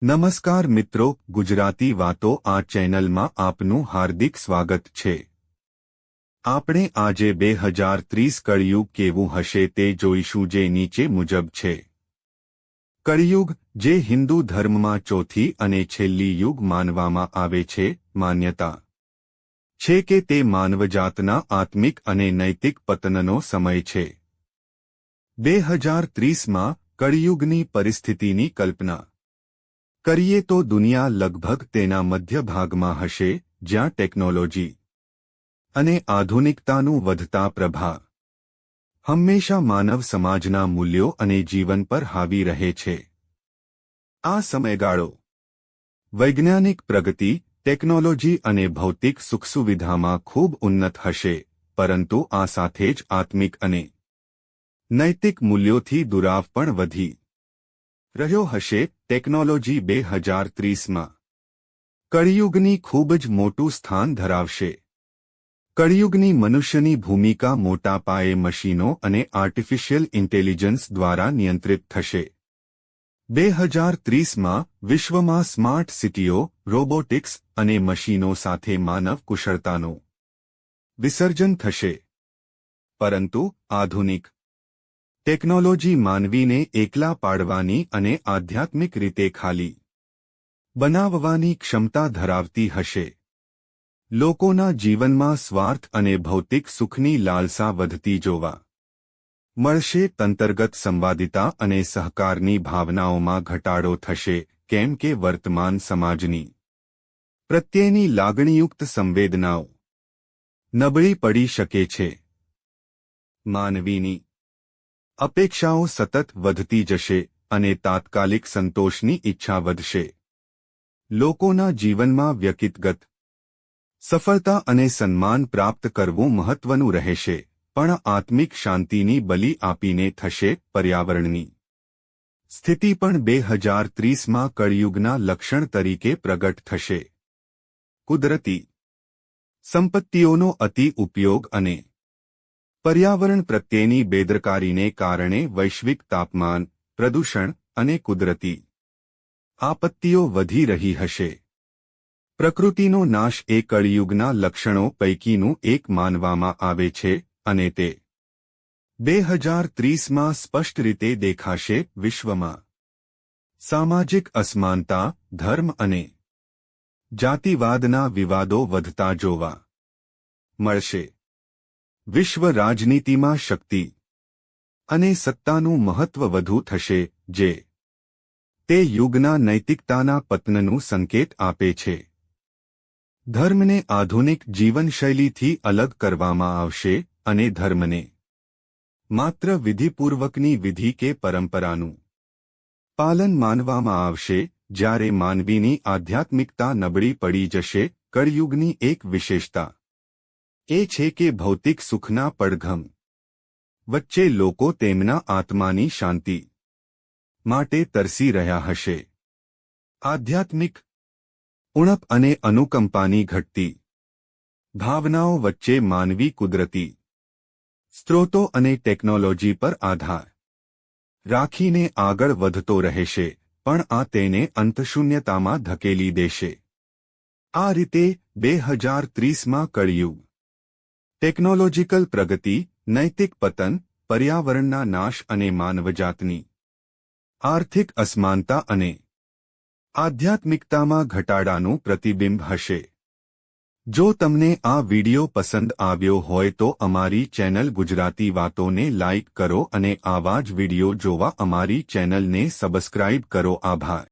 નમસ્કાર મિત્રો, ગુજરાતી વાતો આ ચેનલમાં આપનું હાર્દિક સ્વાગત છે। આપણે આજે 2030 કળિયુગ કેવું હશે તે જોઈશું, જે નીચે મુજબ છે। કળિયુગ, જે હિન્દુ ધર્મમાં ચોથી અને છેલ્લી યુગ માનવામાં આવે છે, માન્યતા છે કે તે માનવજાતના આત્મિક અને નૈતિક પતનનો સમય છે। 2030માં કળિયુગની પરિસ્થિતિની કલ્પના કરીએ તો દુનિયા લગભગ તેના મધ્ય ભાગમાં હશે, જ્યાં ટેકનોલોજી અને આધુનિકતાનું વધતા પ્રભાવ હંમેશા માનવ સમાજના મૂલ્યો અને જીવન પર હાવી રહે છે। આ સમયગાળો વૈજ્ઞાનિક પ્રગતિ, ટેકનોલોજી અને ભૌતિક સુખસુવિધામાં ખૂબ ઉન્નત હશે, પરંતુ આ સાથે જ આત્મિક અને નૈતિક મૂલ્યોથી દુરાવ પણ વધી રહ્યો હશે। ટેકનોલોજી 2030માં કળિયુગની ખૂબ જ મોટું સ્થાન ધરાવશે। કળિયુગની મનુષ્યની ભૂમિકા મોટા પાયે મશીનો અને આર્ટિફિશિયલ ઇન્ટેલિજન્સ દ્વારા નિયંત્રિત થશે। 2030માં વિશ્વમાં સ્માર્ટ સિટીઓ, રોબોટિક્સ અને મશીનો સાથે માનવ કુશળતાનું વિસર્જન થશે, પરંતુ આધુનિક ટેકનોલોજી માનવીને એકલા પાડવાની અને આધ્યાત્મિક રીતે ખાલી બનાવવાની ક્ષમતા ધરાવતી હશે। લોકોના જીવનમાં સ્વાર્થ અને ભૌતિક સુખની લાલસા વધતી જોવા મળશે। અંતર્ગત સંવાદિતા અને સહકારની ભાવનાઓમાં ઘટાડો થશે, કેમ કે વર્તમાન સમાજની પ્રત્યેની લાગણીયુક્ત સંવેદનાઓ નબળી પડી શકે છે। માનવીની અપેક્ષાઓ સતત વધતી જશે અને તાત્કાલિક સંતોષની ઈચ્છા વધશે। લોકોના જીવનમાં વ્યક્તિગત સફળતા અને સન્માન પ્રાપ્ત કરવું મહત્વનું રહેશે, પણ આત્મિક શાંતિની બલિ આપીને થશે। પર્યાવરણની સ્થિતિ પણ 2030માં કળિયુગના લક્ષણ તરીકે પ્રગટ થશે। કુદરતી સંપત્તિઓનો અતિ ઉપયોગ અને પર્યાવરણ પ્રત્યેની બેદરકારીને કારણે વૈશ્વિક તાપમાન, પ્રદૂષણ અને કુદરતી આપત્તિઓ વધી રહી હશે। પ્રકૃતિનો નાશ એ કળિયુગના લક્ષણો પૈકીનું એક માનવામાં આવે છે અને તે 2030માં સ્પષ્ટ રીતે દેખાશે। વિશ્વમાં સામાજિક અસમાનતા, ધર્મ અને જાતિવાદના વિવાદો વધતા જોવા મળશે। વિશ્વ રાજનીતિમાં શક્તિ અને સત્તાનું મહત્વ વધુ થશે, જે તે યુગના નૈતિકતાના પતનનું સંકેત આપે છે। ધર્મને આધુનિક જીવનશૈલીથી અલગ કરવામાં આવશે અને ધર્મને માત્ર વિધિપૂર્વકની વિધિ કે પરંપરાનું પાલન માનવામાં આવશે, જ્યારે માનવીની આધ્યાત્મિકતા નબળી પડી જશે। કળિયુગની એક વિશેષતા એ છે કે ભૌતિક સુખના પડઘમ વચ્ચે લોકો તેમના આત્માની શાંતિ માટે તરસી રહ્યા હશે। આધ્યાત્મિક ઉણપ અને અનુકંપાની ઘટતી ભાવનાઓ વચ્ચે માનવી કુદરતી સ્ત્રોતો અને ટેકનોલોજી પર આધાર રાખીને આગળ વધતો રહેશે, પણ આ તેને અંતશૂન્યતામાં ધકેલી દેશે। આ રીતે 2030માં કળિયુગ ટેકનોલોજીકલ પ્રગતિ, નૈતિક પતન, પર્યાવરણના નાશ અને માનવજાતની આર્થિક અસમાનતા અને આધ્યાત્મિકતામાં ઘટાડાનું પ્રતિબિંબ હશે। જો તમને આ વિડિયો પસંદ આવ્યો હોય તો અમારી ચેનલ ગુજરાતી વાતોને લાઇક કરો અને આવા જ વિડિયો જોવા અમારી ચેનલને સબસ્ક્રાઇબ કરો। આભાર।